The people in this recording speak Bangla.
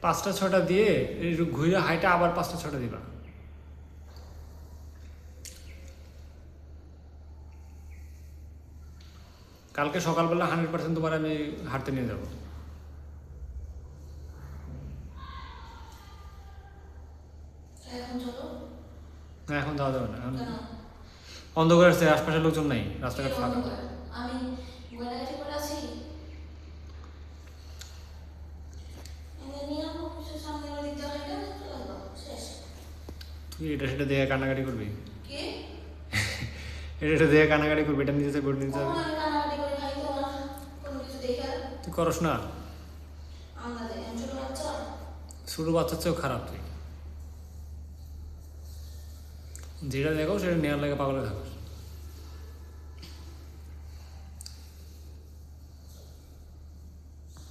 5টা 6টা দিয়ে ঘুরে হাইটা আবার 5টা 6টা দিবা। কালকে সকালবেলা 100% তোমার আমি হাঁটতে নিয়ে যাবো। না এখন যাওয়া যাবে না, অন্ধকার আছে, আশপাশের লোকজন নাই, রাস্তাঘাট ফাঁকা। তুই এটা সেটা দেখে কান্নাকাটি করবি, এটা দেখে কান্নাকাটি করবি, এটা নিতে চাই নিতে যাবে। তুই করস না, ছোট বাচ্চার চেয়েও খারাপ তুই। যেটা দেখো সেটা নেওয়ার লাগে পাগলে থাকো।